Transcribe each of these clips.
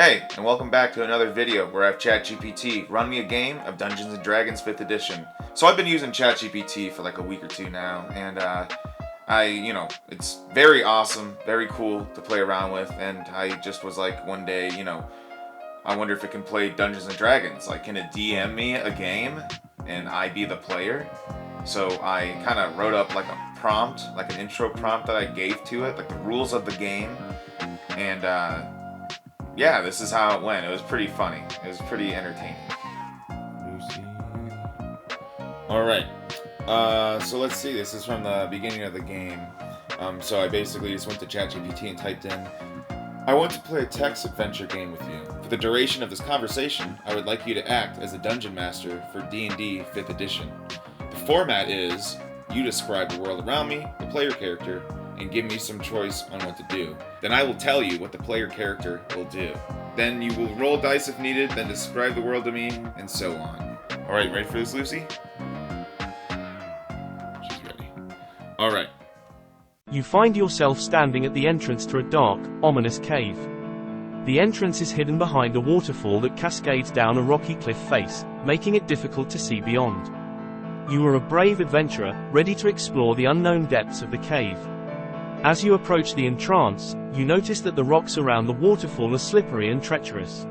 Hey, and welcome back to another video where I have ChatGPT run me a game of Dungeons & Dragons 5th edition. So I've been using ChatGPT for like a week or two now, and it's very awesome, very cool to play around with, and I just was like one day, I wonder if it can play Dungeons & Dragons. Like, can it DM me a game and I be the player? So I kind of wrote up like a prompt, like an intro prompt that I gave to it, like the rules of the game, and yeah, this is how it went. It was pretty funny. It was pretty entertaining. Lucy. Alright. So let's see. This is from the beginning of the game. So I basically just went to ChatGPT and typed in, I want to play a text adventure game with you. For the duration of this conversation, I would like you to act as a dungeon master for D&D 5th edition. The format is, you describe the world around me, the player character, and give me some choice on what to do. Then I will tell you what the player character will do. Then you will roll dice if needed, then describe the world to me, and so on. Alright, ready for this, Lucy? She's ready. Alright. You find yourself standing at the entrance to a dark, ominous cave. The entrance is hidden behind a waterfall that cascades down a rocky cliff face, making it difficult to see beyond. You are a brave adventurer, ready to explore the unknown depths of the cave. As you approach the entrance, you notice that the rocks around the waterfall are slippery and treacherous.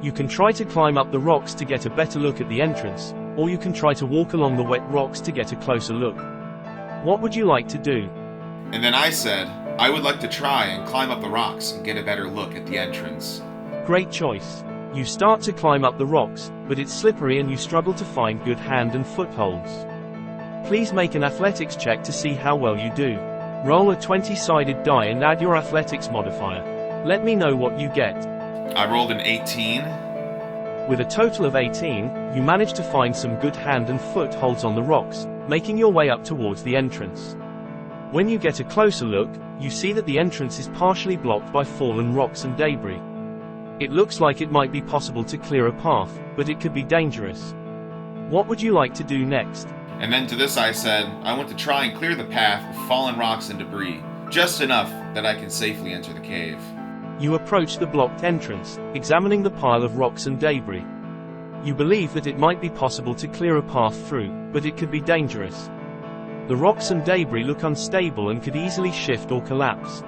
You can try to climb up the rocks to get a better look at the entrance, or you can try to walk along the wet rocks to get a closer look. What would you like to do? And then I said, I would like to try and climb up the rocks and get a better look at the entrance. Great choice. You start to climb up the rocks, but it's slippery and you struggle to find good hand and footholds. Please make an athletics check to see how well you do. Roll a 20-sided die and add your athletics modifier. Let me know what you get. I rolled an 18. With a total of 18, you manage to find some good hand and footholds on the rocks, making your way up towards the entrance. When you get a closer look, you see that the entrance is partially blocked by fallen rocks and debris. It looks like it might be possible to clear a path, but it could be dangerous. What would you like to do next? And then to this I said, I want to try and clear the path of fallen rocks and debris, just enough that I can safely enter the cave. You approach the blocked entrance, examining the pile of rocks and debris. You believe that it might be possible to clear a path through, but it could be dangerous. The rocks and debris look unstable and could easily shift or collapse.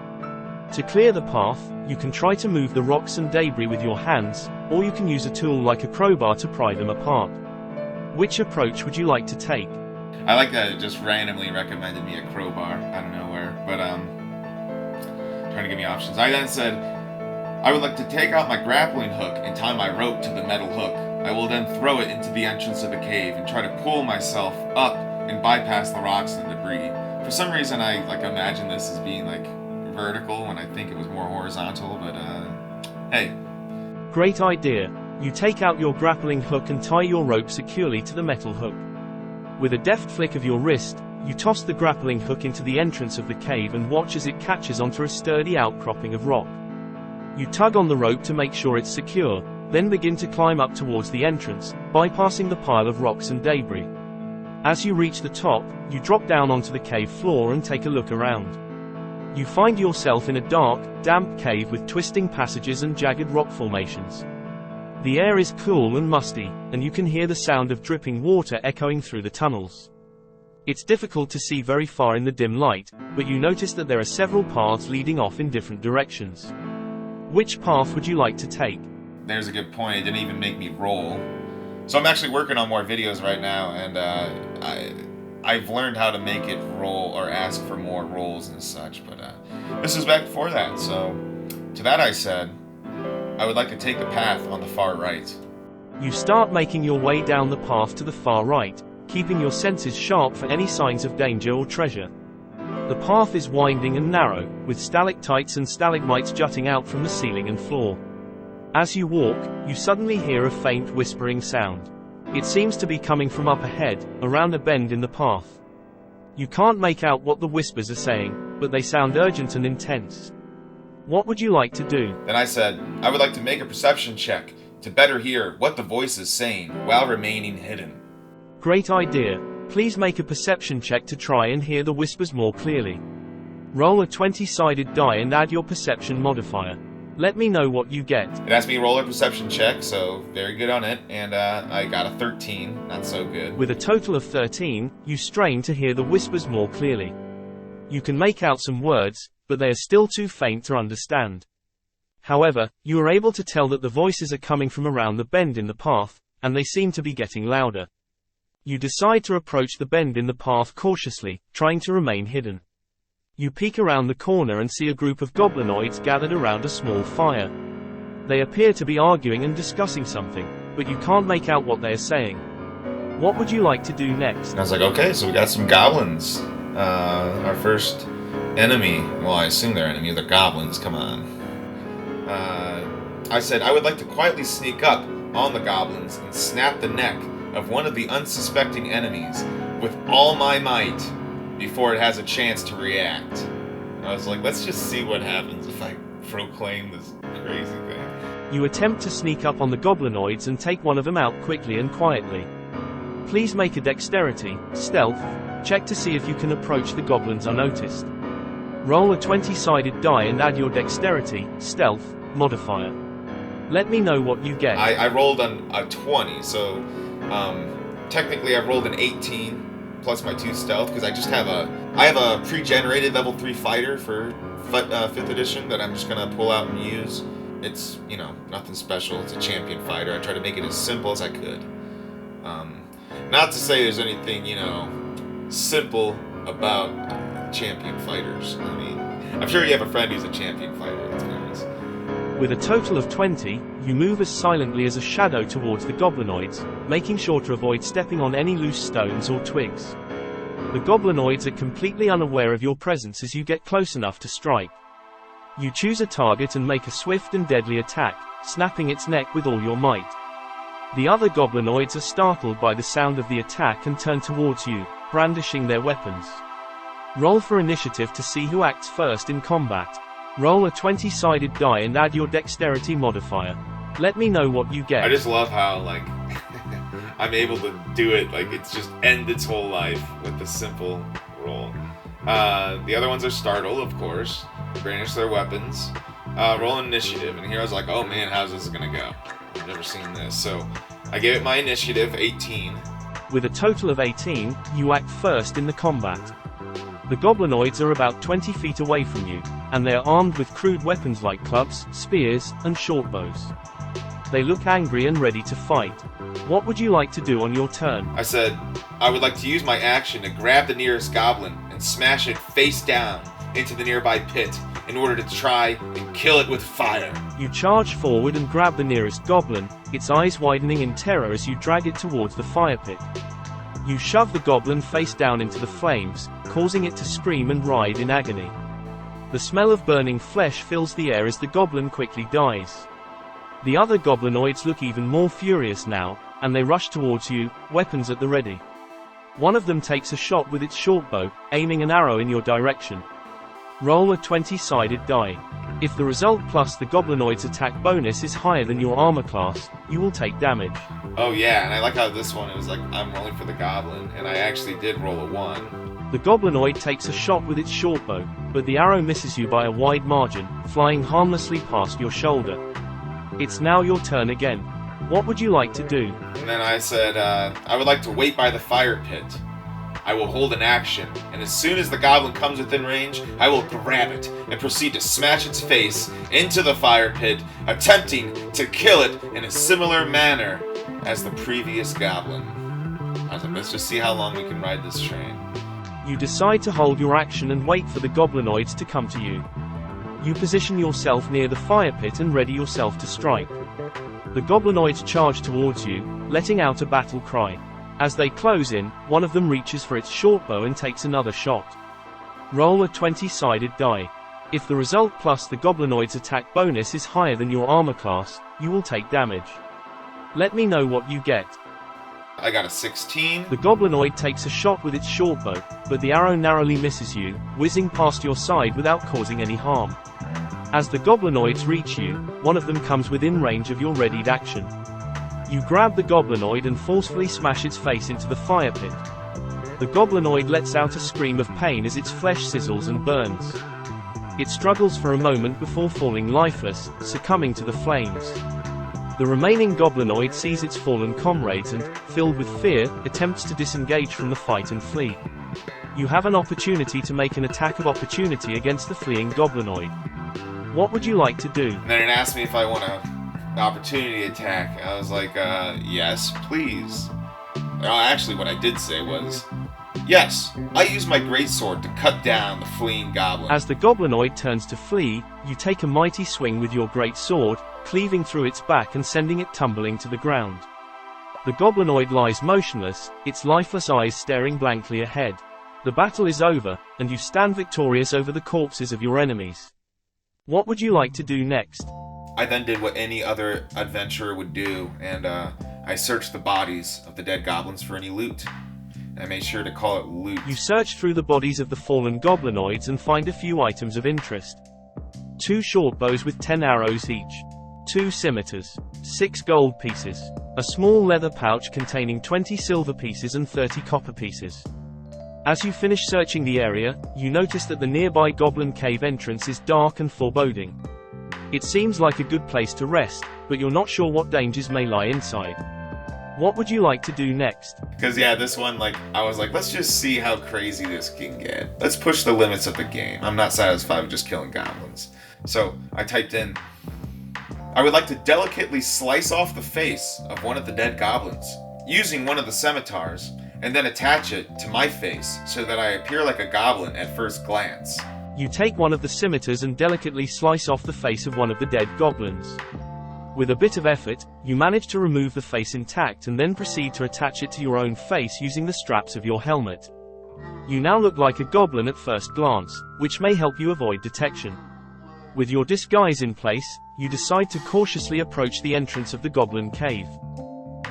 To clear the path, you can try to move the rocks and debris with your hands, or you can use a tool like a crowbar to pry them apart. Which approach would you like to take? I like that it just randomly recommended me a crowbar out of nowhere, but trying to give me options. I then said, I would like to take out my grappling hook and tie my rope to the metal hook. I will then throw it into the entrance of the cave and try to pull myself up and bypass the rocks and debris. For some reason I imagine this as being vertical when I think it was more horizontal, but hey. Great idea. You take out your grappling hook and tie your rope securely to the metal hook. With a deft flick of your wrist, you toss the grappling hook into the entrance of the cave and watch as it catches onto a sturdy outcropping of rock. You tug on the rope to make sure it's secure, then begin to climb up towards the entrance, bypassing the pile of rocks and debris. As you reach the top, you drop down onto the cave floor and take a look around. You find yourself in a dark, damp cave with twisting passages and jagged rock formations. The air is cool and musty, and you can hear the sound of dripping water echoing through the tunnels. It's difficult to see very far in the dim light, but you notice that there are several paths leading off in different directions. Which path would you like to take? There's a good point. It didn't even make me roll. So I'm actually working on more videos right now, and I've learned how to make it roll or ask for more rolls and such, but this is back before that. So to that I said, I would like to take the path on the far right. You start making your way down the path to the far right, keeping your senses sharp for any signs of danger or treasure. The path is winding and narrow, with stalactites and stalagmites jutting out from the ceiling and floor. As you walk, you suddenly hear a faint whispering sound. It seems to be coming from up ahead, around a bend in the path. You can't make out what the whispers are saying, but they sound urgent and intense. What would you like to do? Then I said, I would like to make a perception check to better hear what the voice is saying while remaining hidden. Great idea. Please make a perception check to try and hear the whispers more clearly. Roll a 20-sided die and add your perception modifier. Let me know what you get. It asked me to roll a perception check, so very good on it, and I got a 13, not so good. With a total of 13, you strain to hear the whispers more clearly. You can make out some words, but they are still too faint to understand. However, you are able to tell that the voices are coming from around the bend in the path, and they seem to be getting louder. You decide to approach the bend in the path cautiously, trying to remain hidden. You peek around the corner and see a group of goblinoids gathered around a small fire. They appear to be arguing and discussing something, but you can't make out what they are saying. What would you like to do next? And I was like, okay, so we got some goblins. Our first enemy. Well, I assume they're enemy. They're goblins, come on. I said, I would like to quietly sneak up on the goblins and snap the neck of one of the unsuspecting enemies with all my might before it has a chance to react. I was like, let's just see what happens if I proclaim this crazy thing. You attempt to sneak up on the goblinoids and take one of them out quickly and quietly. Please make a dexterity, stealth, check to see if you can approach the goblins unnoticed. Roll a 20-sided die and add your dexterity, stealth, modifier. Let me know what you get. I rolled on a 20, so technically I rolled an 18 plus my 2 stealth, because I have a pre-generated level 3 fighter for 5th edition that I'm just gonna pull out and use. It's, nothing special. It's a champion fighter. I try to make it as simple as I could. Not to say there's anything, simple about champion fighters. I mean, I'm sure you have a friend who's a champion fighter. That's nice. With a total of 20, you move as silently as a shadow towards the goblinoids, making sure to avoid stepping on any loose stones or twigs. The goblinoids are completely unaware of your presence as you get close enough to strike. You choose a target and make a swift and deadly attack, snapping its neck with all your might. The other goblinoids are startled by the sound of the attack and turn towards you, brandishing their weapons. Roll for initiative to see who acts first in combat. Roll a 20-sided die and add your dexterity modifier. Let me know what you get. I just love how, I'm able to do it, it's just end its whole life with a simple roll. The other ones are startled, of course. They brandish their weapons. Roll initiative, and here I was like, oh man, how's this gonna go? I've never seen this. So, I gave it my initiative, 18. With a total of 18, you act first in the combat. The goblinoids are about 20 feet away from you, and they are armed with crude weapons like clubs, spears, and shortbows. They look angry and ready to fight. What would you like to do on your turn? I said, I would like to use my action to grab the nearest goblin and smash it face down into the nearby pit in order to try and kill it with fire. You charge forward and grab the nearest goblin, its eyes widening in terror as you drag it towards the fire pit. You shove the goblin face down into the flames, causing it to scream and writhe in agony. The smell of burning flesh fills the air as the goblin quickly dies. The other goblinoids look even more furious now, and they rush towards you, weapons at the ready. One of them takes a shot with its shortbow, aiming an arrow in your direction. Roll a 20-sided die. If the result plus the goblinoid's attack bonus is higher than your armor class, you will take damage. Oh yeah, and I like how this one, it was like, I'm rolling for the goblin, and I actually did roll a 1. The goblinoid takes a shot with its shortbow, but the arrow misses you by a wide margin, flying harmlessly past your shoulder. It's now your turn again. What would you like to do? And then I said, I would like to wait by the fire pit. I will hold an action, and as soon as the goblin comes within range, I will grab it and proceed to smash its face into the fire pit, attempting to kill it in a similar manner as the previous goblin. I was like, let's just see how long we can ride this train. You decide to hold your action and wait for the goblinoids to come to you. You position yourself near the fire pit and ready yourself to strike. The goblinoids charge towards you, letting out a battle cry. As they close in, one of them reaches for its shortbow and takes another shot. Roll a 20-sided die. If the result plus the goblinoid's attack bonus is higher than your armor class, you will take damage. Let me know what you get. I got a 16. The goblinoid takes a shot with its shortbow, but the arrow narrowly misses you, whizzing past your side without causing any harm. As the goblinoids reach you, one of them comes within range of your readied action. You grab the goblinoid and forcefully smash its face into the fire pit. The goblinoid lets out a scream of pain as its flesh sizzles and burns. It struggles for a moment before falling lifeless, succumbing to the flames. The remaining goblinoid sees its fallen comrades and, filled with fear, attempts to disengage from the fight and flee. You have an opportunity to make an attack of opportunity against the fleeing goblinoid. What would you like to do? And then it asked me if I want an opportunity attack. I was like, yes, please. Actually, what I did say was, yes, I use my greatsword to cut down the fleeing goblin. As the goblinoid turns to flee, you take a mighty swing with your great sword, cleaving through its back and sending it tumbling to the ground. The goblinoid lies motionless, its lifeless eyes staring blankly ahead. The battle is over, and you stand victorious over the corpses of your enemies. What would you like to do next? I then did what any other adventurer would do, and I searched the bodies of the dead goblins for any loot. I made sure to call it loot. You search through the bodies of the fallen goblinoids and find a few items of interest. 2 short bows with 10 arrows each. 2 scimitars. 6 gold pieces. A small leather pouch containing 20 silver pieces and 30 copper pieces. As you finish searching the area, you notice that the nearby goblin cave entrance is dark and foreboding. It seems like a good place to rest, but you're not sure what dangers may lie inside. What would you like to do next? Because yeah, this one, I was like, let's just see how crazy this can get. Let's push the limits of the game. I'm not satisfied with just killing goblins. So I typed in, I would like to delicately slice off the face of one of the dead goblins, using one of the scimitars, and then attach it to my face so that I appear like a goblin at first glance. You take one of the scimitars and delicately slice off the face of one of the dead goblins. With a bit of effort, you manage to remove the face intact and then proceed to attach it to your own face using the straps of your helmet. You now look like a goblin at first glance, which may help you avoid detection. With your disguise in place, you decide to cautiously approach the entrance of the goblin cave.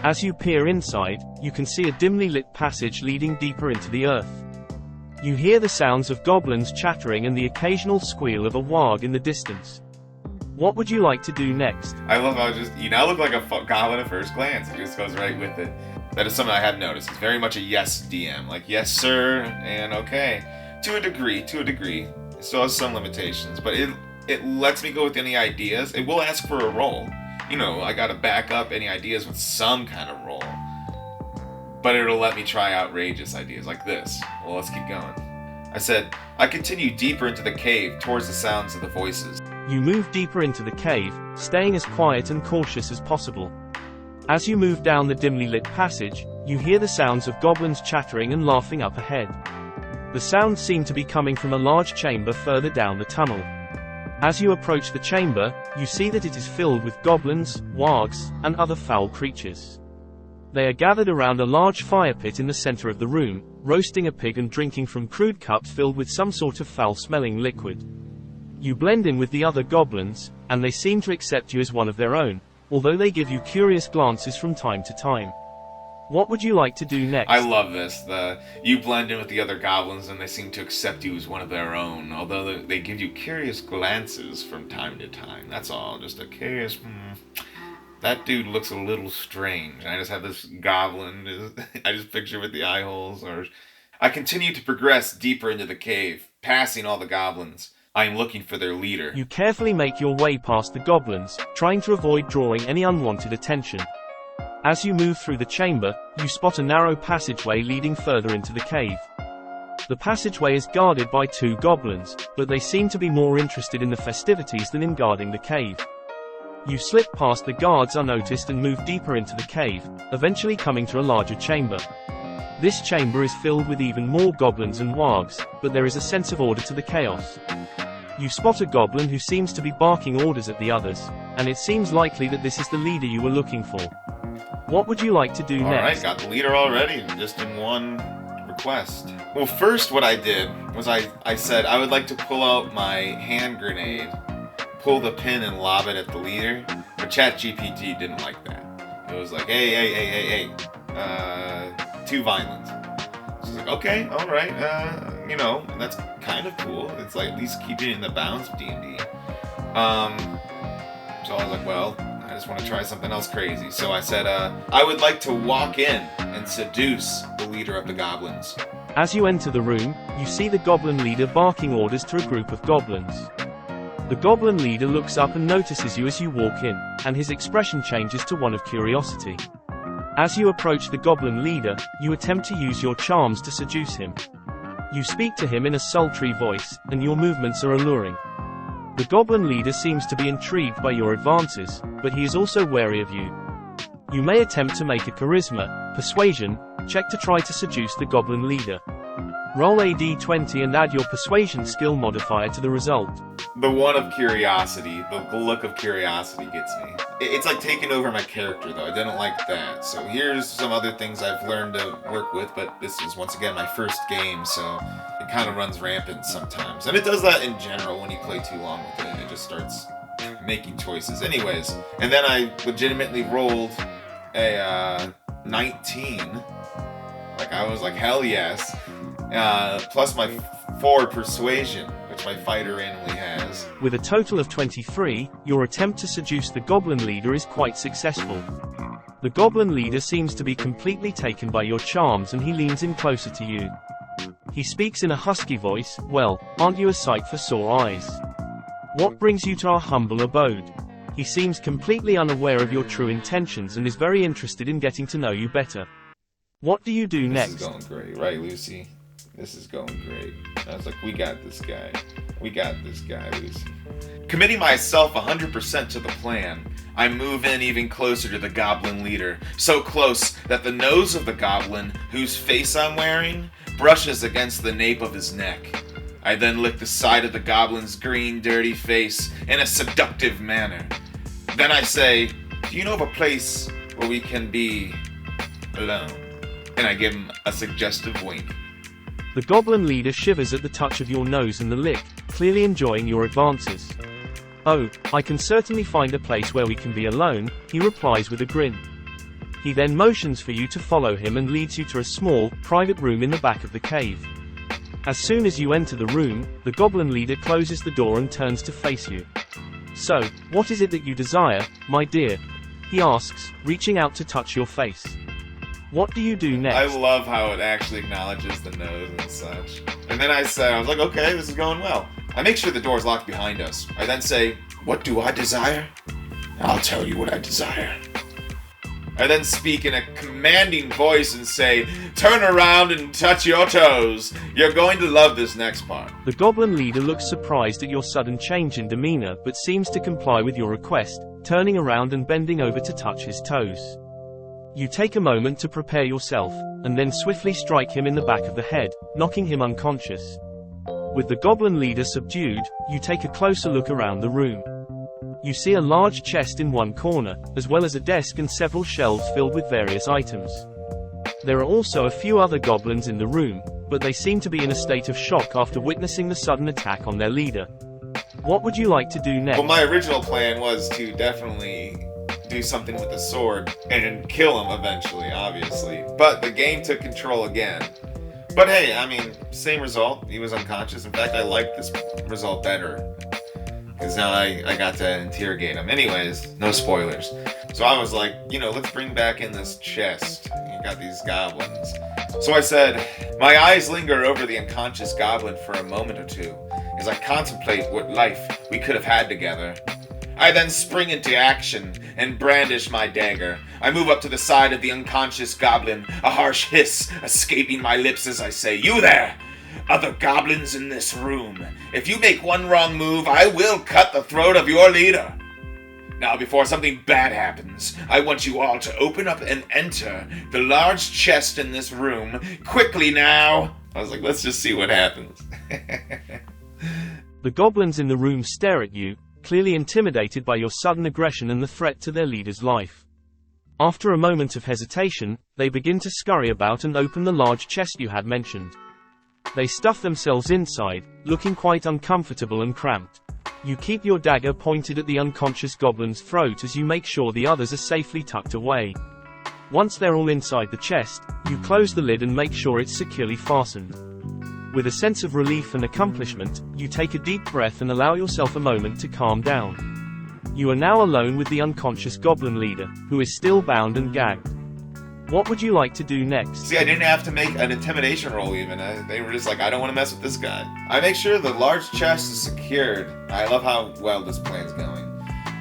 As you peer inside, you can see a dimly lit passage leading deeper into the earth. You hear the sounds of goblins chattering and the occasional squeal of a warg in the distance. What would you like to do next? I love how you now look like a goblin at first glance. It just goes right with it. That is something I have noticed. It's very much a yes DM. Like, yes sir, and okay. To a degree. It still has some limitations, but it lets me go with any ideas. It will ask for a roll. I gotta back up any ideas with some kind of roll. But it'll let me try outrageous ideas like this. Well, let's keep going. I said, I continue deeper into the cave towards the sounds of the voices. You move deeper into the cave, staying as quiet and cautious as possible. As you move down the dimly lit passage, you hear the sounds of goblins chattering and laughing up ahead. The sounds seem to be coming from a large chamber further down the tunnel. As you approach the chamber, you see that it is filled with goblins, wargs, and other foul creatures. They are gathered around a large fire pit in the center of the room, roasting a pig and drinking from crude cups filled with some sort of foul-smelling liquid. You blend in with the other goblins, and they seem to accept you as one of their own, although they give you curious glances from time to time. What would you like to do next? I love this. You blend in with the other goblins and they seem to accept you as one of their own, although they give you curious glances from time to time. That's all, just a curious, that dude looks a little strange. I just have this goblin, I just picture with the eye holes. I continue to progress deeper into the cave, passing all the goblins. I am looking for their leader. You carefully make your way past the goblins, trying to avoid drawing any unwanted attention. As you move through the chamber, you spot a narrow passageway leading further into the cave. The passageway is guarded by 2 goblins, but they seem to be more interested in the festivities than in guarding the cave. You slip past the guards unnoticed and move deeper into the cave, eventually coming to a larger chamber. This chamber is filled with even more goblins and wargs, but there is a sense of order to the chaos. You spot a goblin who seems to be barking orders at the others, and it seems likely that this is the leader you were looking for. What would you like to do next? Alright, got the leader already, just in one request. Well, first what I did was I said I would like to pull out my hand grenade, pull the pin and lob it at the leader, but ChatGPT didn't like that. It was like, hey, too violent. She's like, okay, alright, that's kind of cool. It's like at least keeping it in the bounds of D&D. So I was like, well, I just want to try something else crazy. So I said, I would like to walk in and seduce the leader of the goblins. As you enter the room, you see the goblin leader barking orders to a group of goblins. The Goblin Leader looks up and notices you as you walk in, and his expression changes to one of curiosity. As you approach the Goblin Leader, you attempt to use your charms to seduce him. You speak to him in a sultry voice, and your movements are alluring. The Goblin Leader seems to be intrigued by your advances, but he is also wary of you. You may attempt to make a charisma, persuasion, check to try to seduce the Goblin Leader. Roll a d20 and add your persuasion skill modifier to the result. The one of curiosity, the look of curiosity gets me. It's like taking over my character, though. I didn't like that. So here's some other things I've learned to work with, but this is, once again, my first game, so it kind of runs rampant sometimes. And it does that in general when you play too long with it. It just starts making choices. Anyways, and then I legitimately rolled a 19. Like, I was like, hell yes. Plus my 4 persuasion, which my fighter randomly has. With a total of 23, your attempt to seduce the Goblin Leader is quite successful. The Goblin Leader seems to be completely taken by your charms and he leans in closer to you. He speaks in a husky voice, "Well, aren't you a sight for sore eyes? What brings you to our humble abode?" He seems completely unaware of your true intentions and is very interested in getting to know you better. What do you do next? This is going great, right, Lucy? This is going great. I was like, we got this guy. We got this guy, Lucy. Committing myself 100% to the plan, I move in even closer to the Goblin Leader. So close that the nose of the goblin, whose face I'm wearing, brushes against the nape of his neck. I then lick the side of the goblin's green, dirty face in a seductive manner. Then I say, "Do you know of a place where we can be alone?" And I give him a suggestive wink. The Goblin Leader shivers at the touch of your nose and the lick, clearly enjoying your advances. "Oh, I can certainly find a place where we can be alone," he replies with a grin. He then motions for you to follow him and leads you to a small, private room in the back of the cave. As soon as you enter the room, the Goblin Leader closes the door and turns to face you. "So, what is it that you desire, my dear?" he asks, reaching out to touch your face. What do you do next? I love how it actually acknowledges the nose and such. And then I was like, okay, this is going well. I make sure the door is locked behind us. I then say, "What do I desire? I'll tell you what I desire." I then speak in a commanding voice and say, "Turn around and touch your toes. You're going to love this next part." The Goblin Leader looks surprised at your sudden change in demeanor but seems to comply with your request, turning around and bending over to touch his toes. You take a moment to prepare yourself, and then swiftly strike him in the back of the head, knocking him unconscious. With the Goblin Leader subdued, you take a closer look around the room. You see a large chest in one corner, as well as a desk and several shelves filled with various items. There are also a few other goblins in the room, but they seem to be in a state of shock after witnessing the sudden attack on their leader. What would you like to do next? Well, my original plan was to definitely do something with the sword and kill him eventually, obviously. But the game took control again. But hey, I mean, same result. He was unconscious. In fact, I like this result better, because now I got to interrogate him. Anyways, no spoilers. So I was like, let's bring back in this chest. You got these goblins. So I said, "My eyes linger over the unconscious goblin for a moment or two, as I contemplate what life we could have had together. I then spring into action and brandish my dagger. I move up to the side of the unconscious goblin, a harsh hiss escaping my lips as I say, 'You there! Other goblins in this room. If you make one wrong move, I will cut the throat of your leader. Now, before something bad happens, I want you all to open up and enter the large chest in this room. Quickly now!'" I was like, let's just see what happens. The goblins in the room stare at you, clearly intimidated by your sudden aggression and the threat to their leader's life. After a moment of hesitation, they begin to scurry about and open the large chest you had mentioned. They stuff themselves inside, looking quite uncomfortable and cramped. You keep your dagger pointed at the unconscious goblin's throat as you make sure the others are safely tucked away. Once they're all inside the chest, you close the lid and make sure it's securely fastened. With a sense of relief and accomplishment, you take a deep breath and allow yourself a moment to calm down. You are now alone with the unconscious Goblin Leader, who is still bound and gagged. What would you like to do next? See, I didn't have to make an intimidation roll even. They were just like, I don't want to mess with this guy. I make sure the large chest is secured. I love how well this plan's going.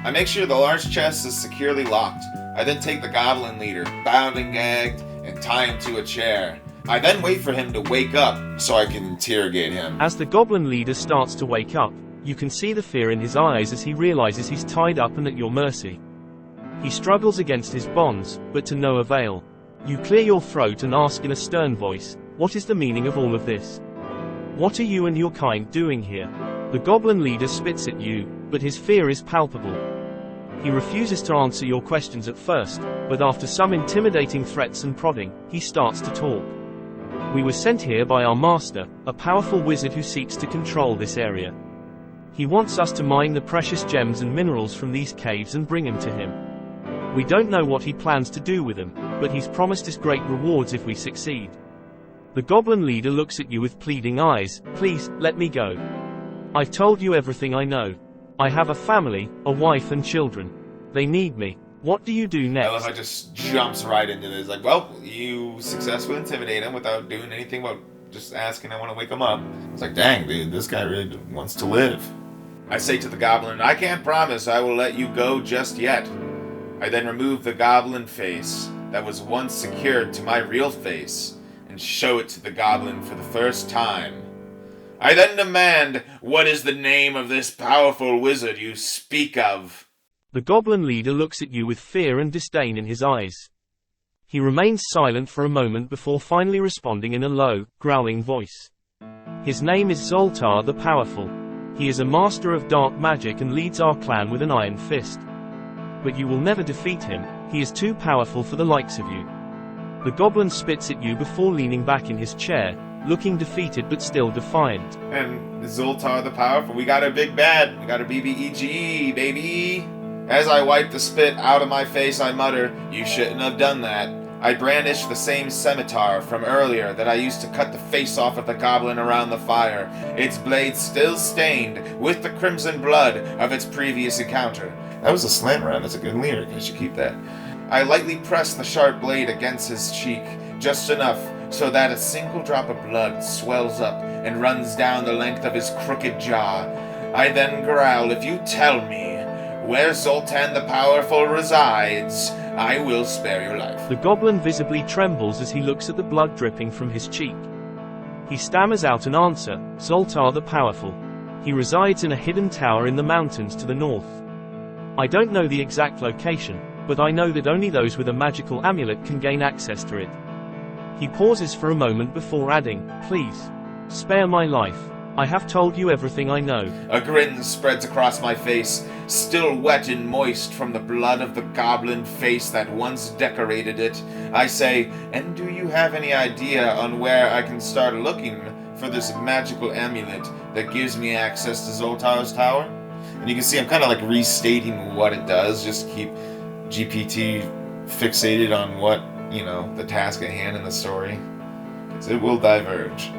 I make sure the large chest is securely locked. I then take the Goblin Leader, bound and gagged, and tie him to a chair. I then wait for him to wake up so I can interrogate him. As the Goblin Leader starts to wake up, you can see the fear in his eyes as he realizes he's tied up and at your mercy. He struggles against his bonds, but to no avail. You clear your throat and ask in a stern voice, what is the meaning of all of this? What are you and your kind doing here? The Goblin Leader spits at you, but his fear is palpable. He refuses to answer your questions at first, but after some intimidating threats and prodding, he starts to talk. We were sent here by our master, a powerful wizard who seeks to control this area. He wants us to mine the precious gems and minerals from these caves and bring them to him. We don't know what he plans to do with them, but he's promised us great rewards if we succeed. The Goblin Leader looks at you with pleading eyes. Please, let me go. I've told you everything I know. I have a family, a wife and children. They need me. What do you do next? I love how it just jumps right into this. Like, well, you successfully intimidate him without doing anything but just asking, I want to wake him up. It's like, dang, dude, this guy really wants to live. I say to the Goblin, I can't promise I will let you go just yet. I then remove the Goblin face that was once secured to my real face and show it to the Goblin for the first time. I then demand, what is the name of this powerful wizard you speak of? The Goblin Leader looks at you with fear and disdain in his eyes. He remains silent for a moment before finally responding in a low, growling voice. His name is Zoltar the Powerful. He is a master of dark magic and leads our clan with an iron fist. But you will never defeat him, he is too powerful for the likes of you. The Goblin spits at you before leaning back in his chair, looking defeated but still defiant. And Zoltar the Powerful, we got a big bad. We got a BBEG, baby. As I wipe the spit out of my face, I mutter, you shouldn't have done that. I brandish the same scimitar from earlier that I used to cut the face off of the goblin around the fire, its blade still stained with the crimson blood of its previous encounter. That was a slant round. That's a good lyric. I should keep that. I lightly press the sharp blade against his cheek, just enough so that a single drop of blood swells up and runs down the length of his crooked jaw. I then growl, if you tell me where Zoltan the Powerful resides, I will spare your life. The Goblin visibly trembles as he looks at the blood dripping from his cheek. He stammers out an answer, Zoltar the Powerful. He resides in a hidden tower in the mountains to the north. I don't know the exact location, but I know that only those with a magical amulet can gain access to it. He pauses for a moment before adding, please, spare my life. I have told you everything I know. A grin spreads across my face, still wet and moist from the blood of the goblin face that once decorated it. I say, and do you have any idea on where I can start looking for this magical amulet that gives me access to Zoltar's tower? And you can see I'm kind of like restating what it does, just to keep GPT fixated on what, the task at hand in the story. Because it will diverge.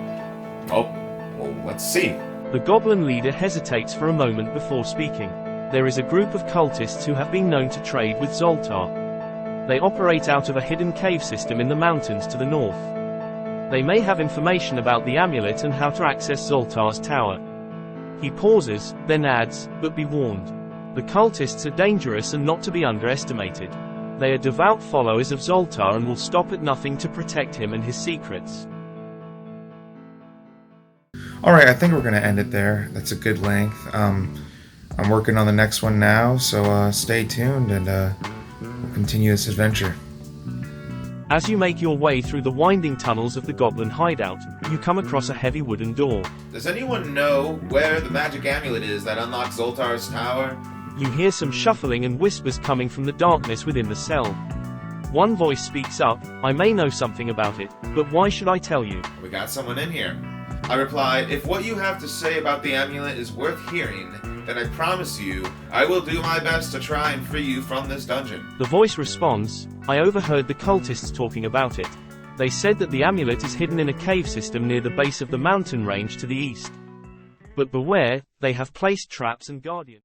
Oh. Well, let's see. The Goblin Leader hesitates for a moment before speaking. There is a group of cultists who have been known to trade with Zoltar. They operate out of a hidden cave system in the mountains to the north. They may have information about the amulet and how to access Zoltar's tower. He pauses, then adds, but be warned. The cultists are dangerous and not to be underestimated. They are devout followers of Zoltar and will stop at nothing to protect him and his secrets. Alright, I think we're going to end it there. That's a good length. I'm working on the next one now, so stay tuned and we'll continue this adventure. As you make your way through the winding tunnels of the Goblin hideout, you come across a heavy wooden door. Does anyone know where the magic amulet is that unlocks Zoltar's tower? You hear some shuffling and whispers coming from the darkness within the cell. One voice speaks up, I may know something about it, but why should I tell you? We got someone in here. I reply, if what you have to say about the amulet is worth hearing, then I promise you, I will do my best to try and free you from this dungeon. The voice responds, I overheard the cultists talking about it. They said that the amulet is hidden in a cave system near the base of the mountain range to the east. But beware, they have placed traps and guardians.